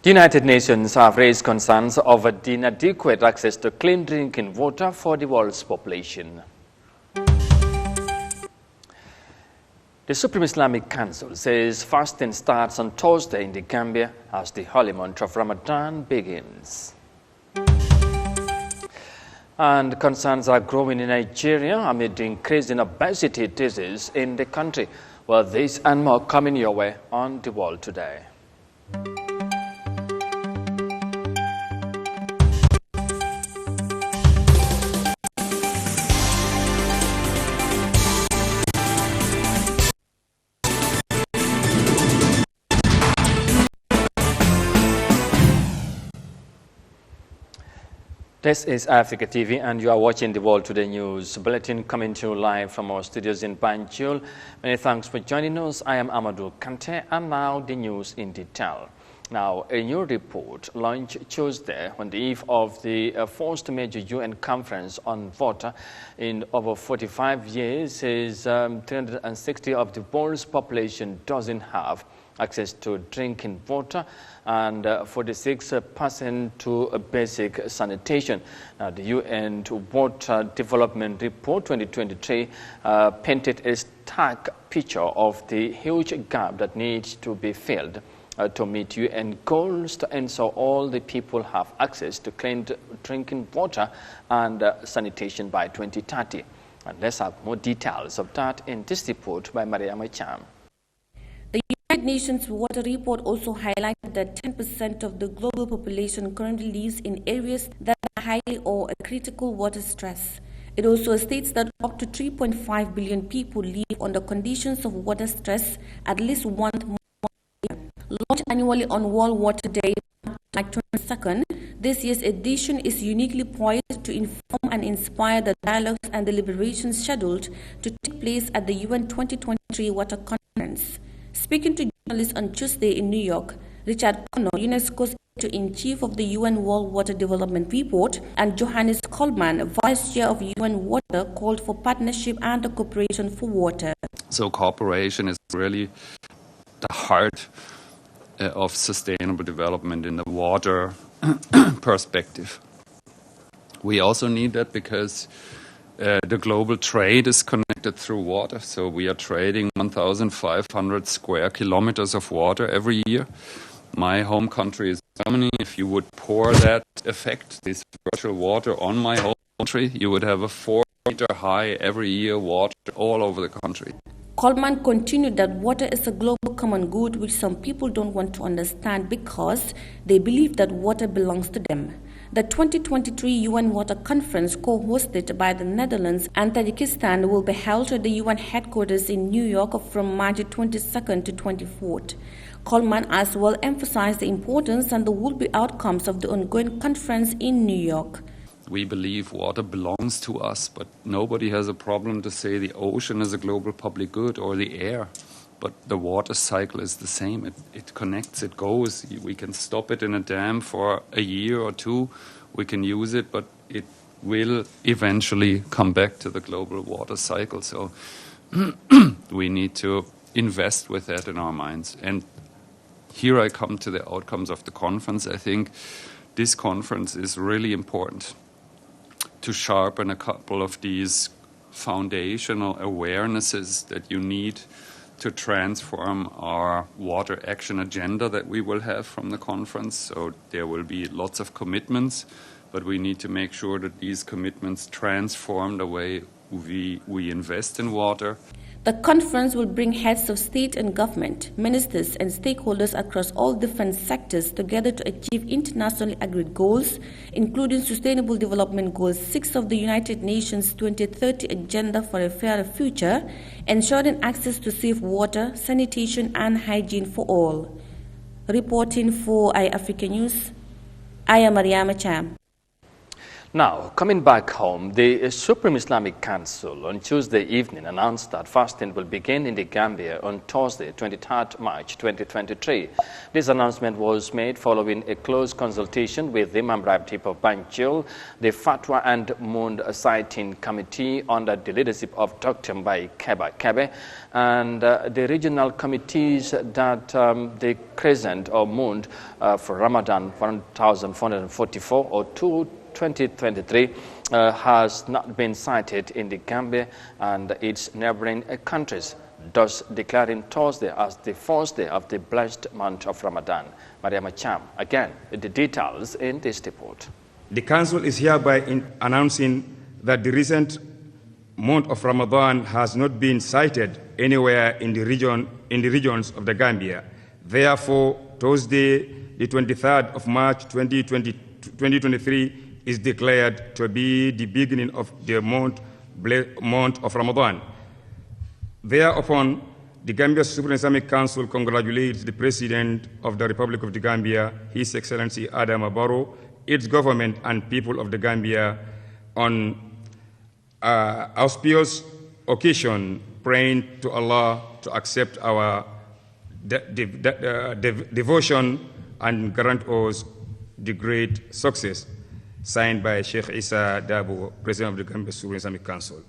The United Nations have raised concerns over the inadequate access to clean drinking water for the world's population. The Supreme Islamic Council says fasting starts on Thursday in the Gambia as the holy month of Ramadan begins. And concerns are growing in Nigeria amid the increasing obesity disease in the country. Well, this and more coming your way on The World Today. This is Eyeafrica TV and you are watching the World Today News Bulletin coming to you live from our studios in Banjul. Many thanks for joining us. I am Amadou Kante and now the news in detail. Now, a new report launched Tuesday on the eve of the first major UN conference on water in over 45 years says 360 of the world's population doesn't have access to drinking water and 46% to basic sanitation. Now, the UN Water Development Report 2023 painted a stark picture of the huge gap that needs to be filled to meet UN goals to ensure all the people have access to clean drinking water and sanitation by 2030. And let's have more details of that in this report by Yahya Jammeh. The United Nations Water Report also highlighted that 10% of the global population currently lives in areas that are highly or critical water stress. It also states that up to 3.5 billion people live under conditions of water stress at least once more a year. Launched annually on World Water Day, March 22nd, this year's edition is uniquely poised to inform and inspire the dialogues and deliberations scheduled to take place at the UN 2023 Water Conference. Speaking to journalists on Tuesday in New York, Richard Connor, UNESCO's editor-in-chief of the UN World Water Development Report, and Johannes Coleman, vice chair of UN Water, called for partnership and cooperation for water. So cooperation is really the heart of sustainable development in the water perspective. We also need that because the global trade is connected through water. So we are trading 1,500 square kilometers of water every year. My home country is Germany. If you would pour that effect, this virtual water on my home country, you would have a 4-meter high every year water all over the country. Coleman continued that water is a global common good which some people don't want to understand because they believe that water belongs to them. The 2023 UN Water Conference, co-hosted by the Netherlands and Tajikistan, will be held at the UN headquarters in New York from March 22nd to 24th. Coleman as well emphasized the importance and the will-be outcomes of the ongoing conference in New York. We believe water belongs to us, but nobody has a problem to say the ocean is a global public good or the air. But the water cycle is the same. It connects, it goes. We can stop it in a dam for a year or two. We can use it, but it will eventually come back to the global water cycle. So we need to invest with that in our minds. And here I come to the outcomes of the conference. I think this conference is really important to sharpen a couple of these foundational awarenesses that you need to transform our water action agenda that we will have from the conference. So there will be lots of commitments, but we need to make sure that these commitments transform the way we invest in water. The conference will bring heads of state and government, ministers and stakeholders across all different sectors together to achieve internationally agreed goals, including Sustainable Development Goals 6 of the United Nations 2030 Agenda for a Fairer Future, ensuring access to safe water, sanitation and hygiene for all. Reporting for Eyeafrica News, I am Yahya Jammeh. Now, coming back home, the Supreme Islamic Council on Tuesday evening announced that fasting will begin in the Gambia on Thursday, 23rd March 2023. This announcement was made following a close consultation with the Imam Rabtib of Banjul, the Fatwa and Moon Sighting Committee under the leadership of Dr. Mbai Kebe, and the regional committees that the crescent or mooned for Ramadan 1444 or 2023 has not been cited in the Gambia and its neighboring countries, thus declaring Thursday as the first day of the blessed month of Ramadan. Yahya Jammeh, again, the details in this report. The Council is hereby announcing that the recent month of Ramadan has not been cited anywhere in the regions of the Gambia. Therefore, Thursday, the 23rd of March 2023 is declared to be the beginning of the month of Ramadan. Thereupon, the Gambia Supreme Islamic Council congratulates the President of the Republic of the Gambia, His Excellency Adama Barrow, its government and people of the Gambia on auspicious occasion, praying to Allah to accept our devotion and grant us the great success. Signed by Sheikh Isa Dabo, President of the Gambia Supreme Islamic Council.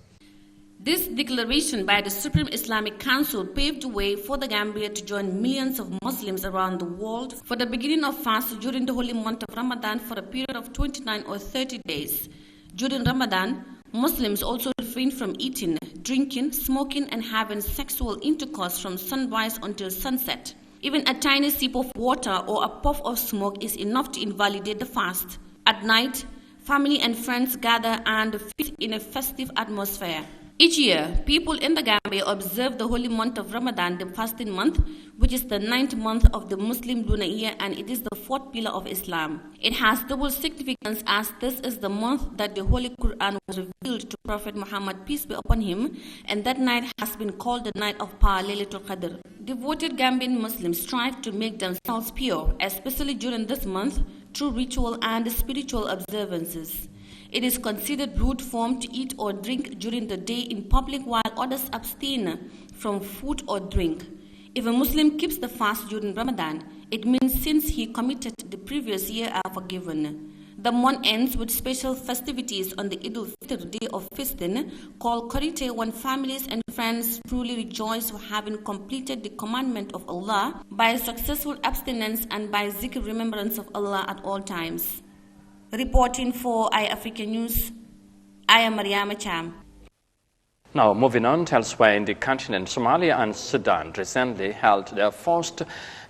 This declaration by the Supreme Islamic Council paved the way for the Gambia to join millions of Muslims around the world for the beginning of fast during the holy month of Ramadan for a period of 29 or 30 days. During Ramadan, Muslims also refrain from eating, drinking, smoking, and having sexual intercourse from sunrise until sunset. Even a tiny sip of water or a puff of smoke is enough to invalidate the fast. At night, family and friends gather and feast in a festive atmosphere. Each year, people in the Gambia observe the holy month of Ramadan, the fasting month, which is the 9th month of the Muslim lunar year, and it is the 4th pillar of Islam. It has double significance as this is the month that the Holy Quran was revealed to Prophet Muhammad, peace be upon him, and that night has been called the night of power, Laylatul Qadr. Devoted Gambian Muslims strive to make themselves pure, especially during this month, through ritual and spiritual observances. It is considered rude form to eat or drink during the day in public while others abstain from food or drink. If a Muslim keeps the fast during Ramadan, it means sins he committed the previous year are forgiven. The month ends with special festivities on the Eid al-Fitr day of feasting called Qarite, when families and friends truly rejoice for having completed the commandment of Allah by successful abstinence and by zikr, remembrance of Allah at all times. Reporting for Eyeafrica News, I am Yahya Jammeh. Now, moving on, elsewhere in the continent, Somalia and Sudan recently held their first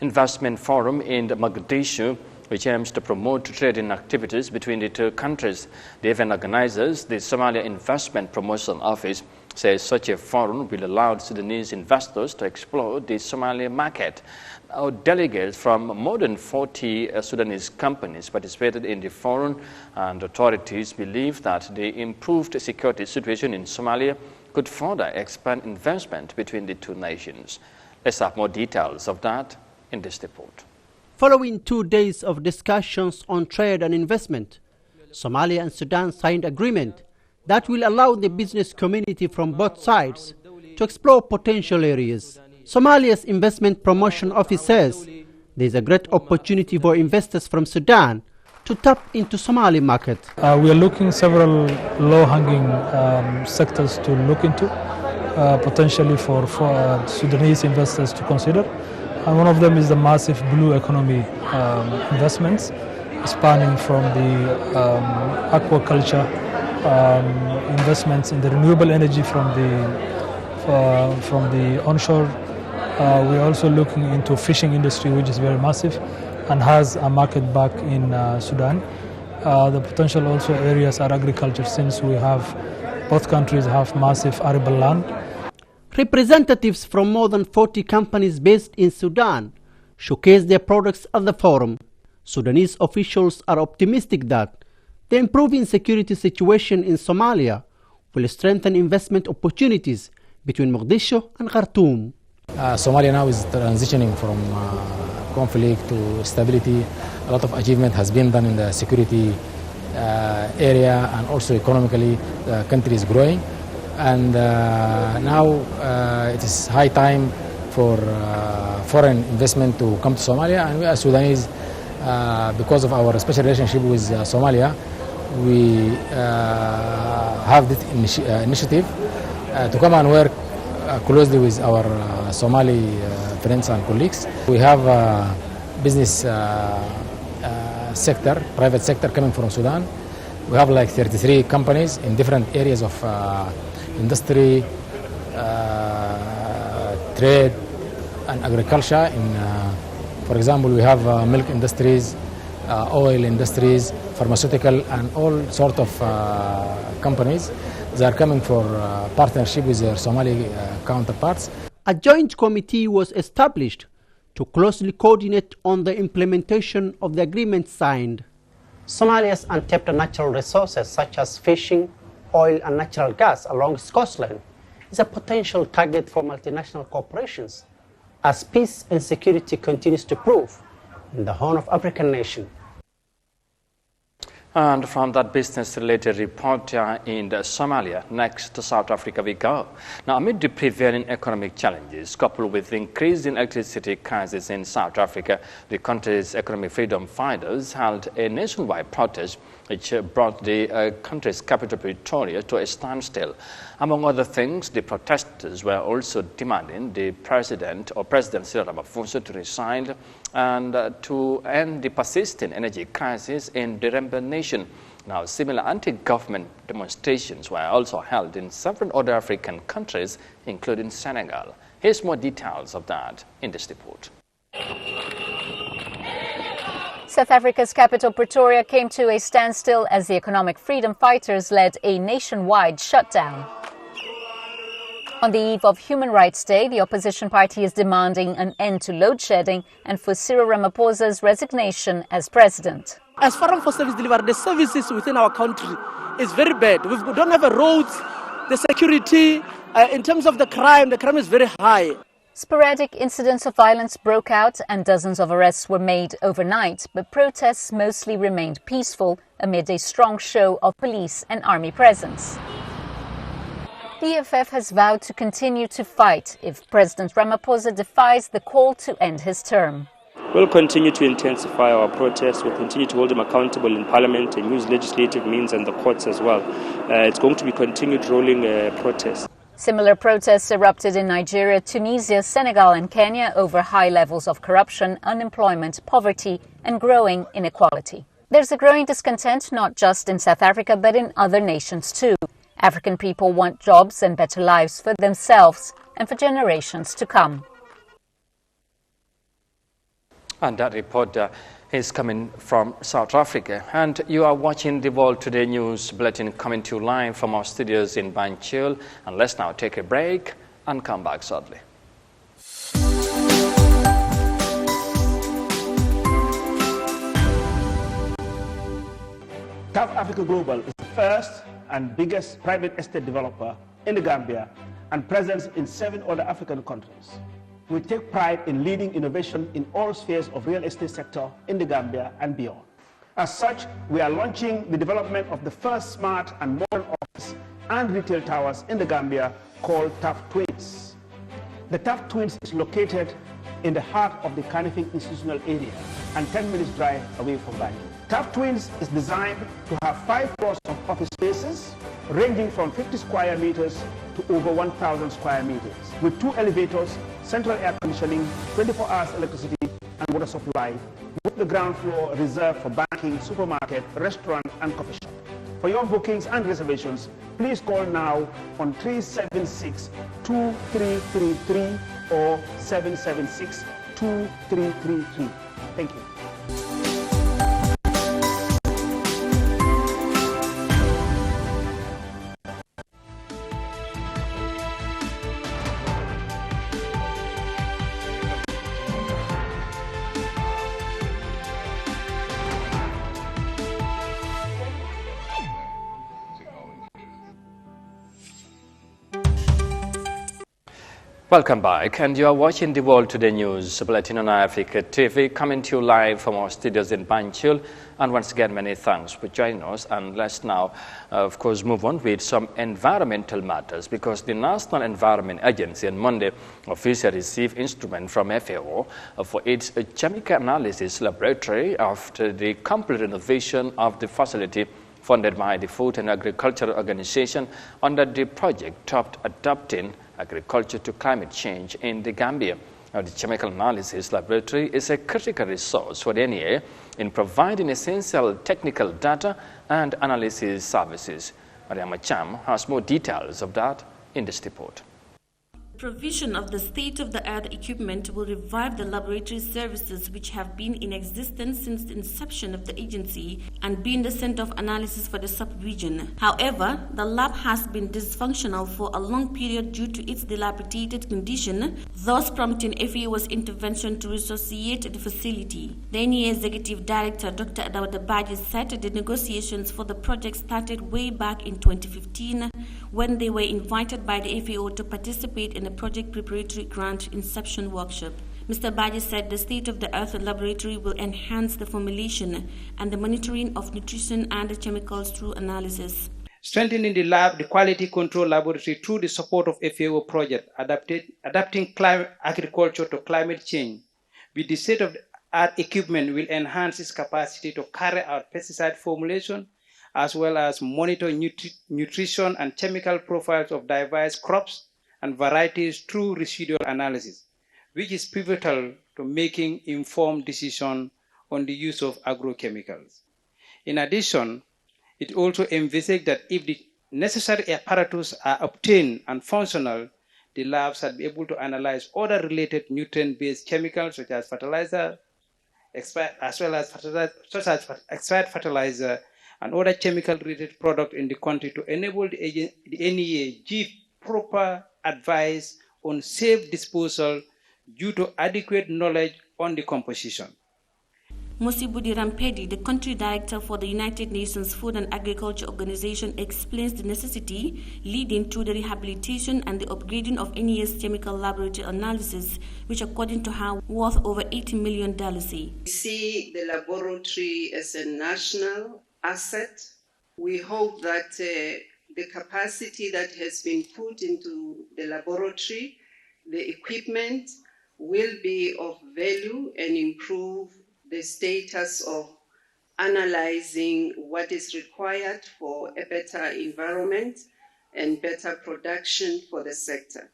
investment forum in Mogadishu, which aims to promote trading activities between the two countries. The event organizers, the Somalia Investment Promotion Office, says such a forum will allow Sudanese investors to explore the Somali market. Now, delegates from more than 40 Sudanese companies participated in the forum, and authorities believe that the improved security situation in Somalia could further expand investment between the two nations. Let's have more details of that in this report. Following 2 days of discussions on trade and investment, Somalia and Sudan signed agreement that will allow the business community from both sides to explore potential areas. Somalia's Investment Promotion Office says there is a great opportunity for investors from Sudan to tap into Somali market. We are looking several low-hanging sectors to look into, potentially for Sudanese investors to consider. And one of them is the massive blue economy investments, spanning from the aquaculture, investments in the renewable energy from the onshore. We're also looking into fishing industry, which is very massive and has a market back in Sudan. The potential also areas are agriculture, since both countries have massive arable land. Representatives from more than 40 companies based in Sudan showcased their products at the forum. Sudanese officials are optimistic that the improving security situation in Somalia will strengthen investment opportunities between Mogadishu and Khartoum. Somalia now is transitioning from conflict to stability. A lot of achievement has been done in the security area, and also economically the country is growing. And now it is high time for foreign investment to come to Somalia, and we as Sudanese, because of our special relationship with Somalia, we have this initiative to come and work closely with our Somali friends and colleagues. We have business sector, private sector coming from Sudan. We have like 33 companies in different areas of industry, trade and agriculture. For example, we have milk industries, oil industries, pharmaceutical, and all sort of companies. They are coming for partnership with their Somali counterparts. A joint committee was established to closely coordinate on the implementation of the agreement signed. Somalia's untapped natural resources such as fishing, oil and natural gas along its coastline is a potential target for multinational corporations as peace and security continues to prove in the Horn of African nation. And from that business-related report in Somalia, next to South Africa we go. Now, amid the prevailing economic challenges, coupled with increasing electricity crisis in South Africa, the country's economic freedom fighters held a nationwide protest which brought the country's capital, Pretoria, to a standstill. Among other things, the protesters were also demanding the President Cyril Ramaphosa to resign and to end the persistent energy crisis in the Rwanda nation. Now, similar anti-government demonstrations were also held in several other African countries, including Senegal. Here's more details of that in this report. South Africa's capital, Pretoria, came to a standstill as the economic freedom fighters led a nationwide shutdown. On the eve of Human Rights Day, the opposition party is demanding an end to load shedding and for Cyril Ramaphosa's resignation as president. As Forum for Service Delivery, the services within our country is very bad. We don't have roads, the security, in terms of the crime is very high. Sporadic incidents of violence broke out and dozens of arrests were made overnight, but protests mostly remained peaceful amid a strong show of police and army presence. The EFF has vowed to continue to fight if President Ramaphosa defies the call to end his term. We'll continue to intensify our protests. We'll continue to hold him accountable in Parliament and use legislative means and the courts as well. It's going to be continued rolling protests. Similar protests erupted in Nigeria, Tunisia, Senegal and Kenya over high levels of corruption, unemployment, poverty and growing inequality. There's a growing discontent not just in South Africa but in other nations too. African people want jobs and better lives for themselves and for generations to come. And that report is coming from South Africa. And you are watching the World Today News Bulletin coming to you live from our studios in Banjul. And let's now take a break and come back shortly. South Africa Global is the first and biggest private estate developer in the Gambia and presence in 7 other African countries. We take pride in leading innovation in all spheres of real estate sector in the Gambia and beyond. As such, we are launching the development of the first smart and modern office and retail towers in the Gambia called TAF Twins. The TAF Twins is located in the heart of the Kanifing institutional area and 10 minutes drive away from Banjul. TAF Twins is designed to have 5 floors of office spaces ranging from 50 square meters to over 1,000 square meters with 2 elevators, central air conditioning, 24 hours electricity and water supply, with the ground floor reserved for banking, supermarket, restaurant and coffee shop. For your bookings and reservations, please call now on 376-2333 or 776-2333. Thank you. Welcome back, and you are watching the World Today News Bulletin on Eyeafrica TV, coming to you live from our studios in Banjul. And once again, many thanks for joining us. And let's now, of course, move on with some environmental matters, because the National Environment Agency on Monday officially received instrument from FAO for its chemical analysis laboratory after the complete renovation of the facility funded by the Food and Agriculture Organization under the project topped adapting agriculture to climate change in the Gambia. Now, the Chemical Analysis Laboratory is a critical resource for the NEA in providing essential technical data and analysis services. Yahya Jammeh has more details of that in this report. Provision of the state-of-the-art equipment will revive the laboratory services which have been in existence since the inception of the agency and been the center of analysis for the sub-region. However, the lab has been dysfunctional for a long period due to its dilapidated condition, thus prompting FAO's intervention to resuscitate the facility. The NEA Executive Director, Dr. Adawada Baji, said the negotiations for the project started way back in 2015 when they were invited by the FAO to participate in the project preparatory grant inception workshop. Mr. Baji said the state-of-the-art laboratory will enhance the formulation and the monitoring of nutrition and the chemicals through analysis. Strengthening the quality control laboratory through the support of FAO project, adapting agriculture to climate change with the state-of-the-art equipment will enhance its capacity to carry out pesticide formulation as well as monitor nutrition and chemical profiles of diverse crops and varieties through residual analysis, which is pivotal to making informed decisions on the use of agrochemicals. In addition, it also envisages that if the necessary apparatus are obtained and functional, the lab shall be able to analyze other related nutrient-based chemicals such as fertilizer, expired fertilizer, and other chemical-related products in the country to enable the NEA give proper advice on safe disposal due to adequate knowledge on the composition. Mosibudi Rampedi, the country director for the United Nations Food and Agriculture Organization, explains the necessity leading to the rehabilitation and the upgrading of NEA's chemical laboratory analysis, which according to her worth over $80 million. We see the laboratory as a national asset. We hope that the capacity that has been put into the laboratory, the equipment, will be of value and improve the status of analyzing what is required for a better environment and better production for the sector.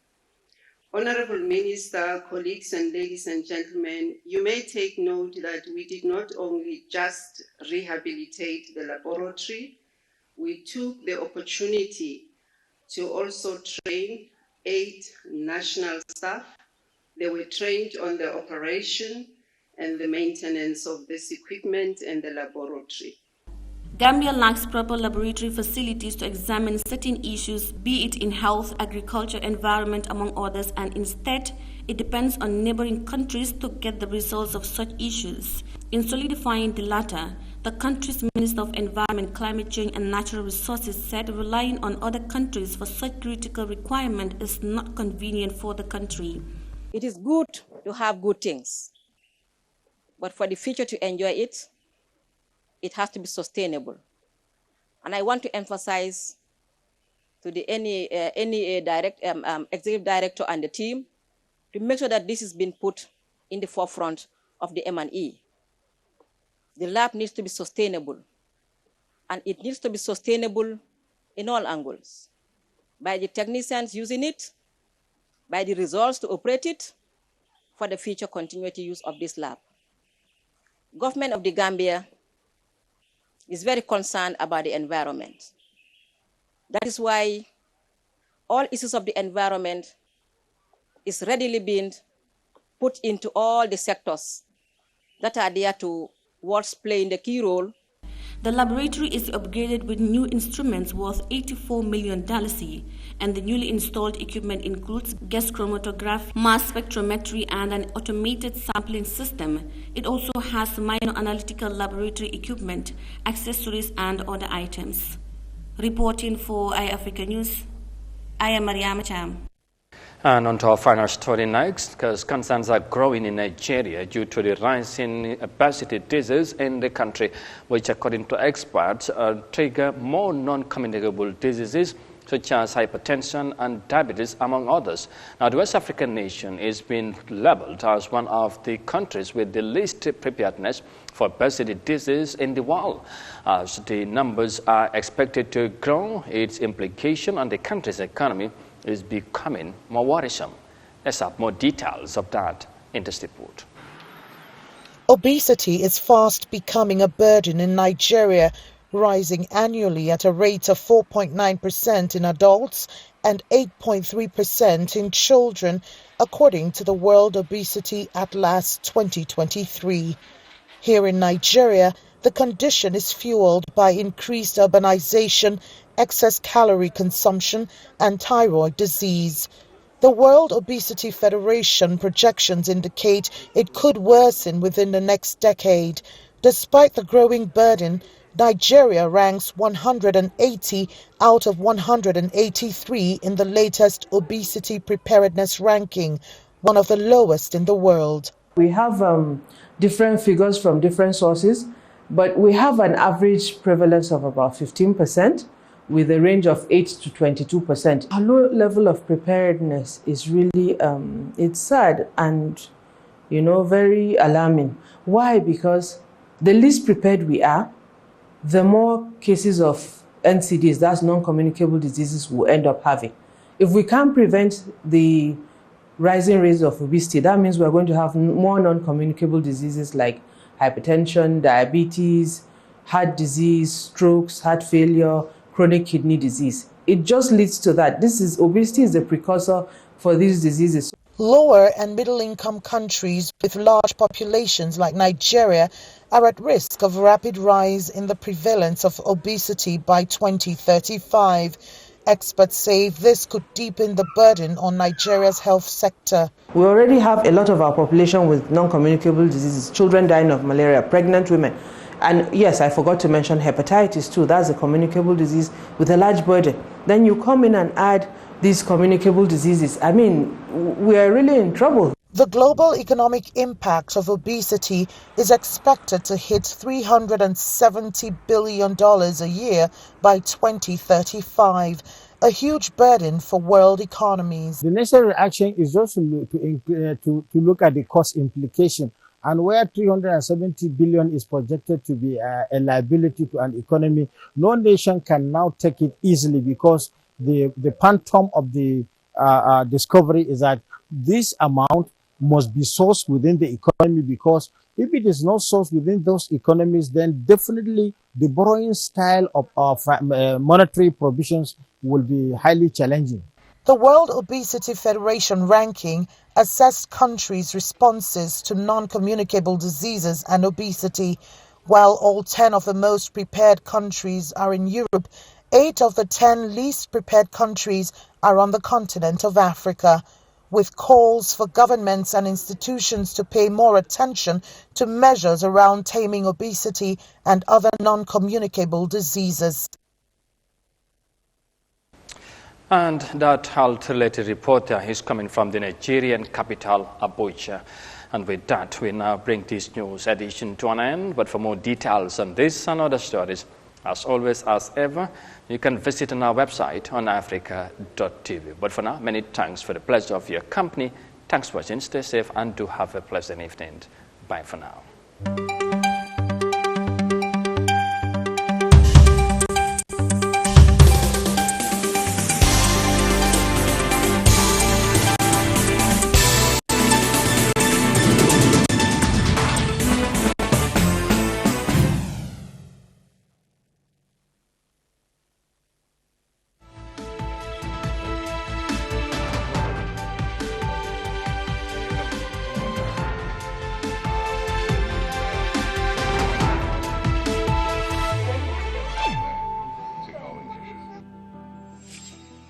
Honorable Minister, colleagues and ladies and gentlemen, you may take note that we did not only just rehabilitate the laboratory, we took the opportunity to also train 8 national staff. They were trained on the operation and the maintenance of this equipment and the laboratory. Gambia lacks proper laboratory facilities to examine certain issues, be it in health, agriculture, environment, among others, and instead, it depends on neighboring countries to get the results of such issues. In solidifying the latter, the country's Minister of Environment, Climate Change and Natural Resources said relying on other countries for such critical requirement is not convenient for the country. It is good to have good things, but for the future to enjoy it, it has to be sustainable. And I want to emphasize to the NEA executive director and the team to make sure that this has been put in the forefront of the M&E. The lab needs to be sustainable, and it needs to be sustainable in all angles, by the technicians using it, by the results to operate it, for the future continuity use of this lab. Government of the Gambia is very concerned about the environment. That is why all issues of the environment is readily being put into all the sectors that are there to what's playing the key role. The laboratory is upgraded with new instruments worth $84 million, and the newly installed equipment includes gas chromatograph, mass spectrometry, and an automated sampling system. It also has minor analytical laboratory equipment, accessories, and other items. Reporting for Eyeafrica News, I am Yahya Jammeh. And on to our final story next, because concerns are growing in Nigeria due to the rise in obesity disease in the country, which according to experts trigger more non-communicable diseases such as hypertension and diabetes, among others. Now, the West African nation is being labeled as one of the countries with the least preparedness for obesity disease in the world. As the numbers are expected to grow, its implication on the country's economy is becoming more worrisome. Let's have more details of that in this report. Obesity is fast becoming a burden in Nigeria, rising annually at a rate of 4.9% in adults and 8.3% in children, according to the World Obesity Atlas 2023. Here in Nigeria, the condition is fueled by increased urbanization, excess calorie consumption, and thyroid disease. The World Obesity Federation projections indicate it could worsen within the next decade. Despite the growing burden, Nigeria ranks 180 out of 183 in the latest obesity preparedness ranking, one of the lowest in the world. We have different figures from different sources, but we have an average prevalence of about 15%, with a range of 8 to 22%. Our low level of preparedness is really, it's sad and, very alarming. Why? Because the least prepared we are, the more cases of NCDs, that's non-communicable diseases, we'll end up having. If we can't prevent the rising rates of obesity, that means we're going to have more non-communicable diseases like hypertension, diabetes, heart disease, strokes, heart failure, chronic kidney disease. It just leads to that. Obesity is the precursor for these diseases. Lower and middle-income countries with large populations like Nigeria are at risk of rapid rise in the prevalence of obesity by 2035. Experts say this could deepen the burden on Nigeria's health sector. We already have a lot of our population with non-communicable diseases, children dying of malaria, pregnant women. And yes, I forgot to mention hepatitis too. That's a communicable disease with a large burden. Then you come in and add these communicable diseases. I mean, we are really in trouble. The global economic impact of obesity is expected to hit $370 billion a year by 2035, a huge burden for world economies. The necessary action is also to look at the cost implication. And where 370 billion is projected to be a liability to an economy, no nation can now take it easily, because the phantom of the discovery is that this amount must be sourced within the economy, because if it is not sourced within those economies, then definitely the borrowing style of monetary provisions will be highly challenging. The World Obesity Federation ranking assessed countries' responses to non-communicable diseases and obesity. While all 10 of the most prepared countries are in Europe, 8 of the 10 least prepared countries are on the continent of Africa, with calls for governments and institutions to pay more attention to measures around taming obesity and other non-communicable diseases. And that health-related report is coming from the Nigerian capital, Abuja. And with that, we now bring this news edition to an end. But for more details on this and other stories, as always, as ever, you can visit on our website on Eyeafrica.tv. But for now, many thanks for the pleasure of your company. Thanks for watching. Stay safe and do have a pleasant evening. Bye for now.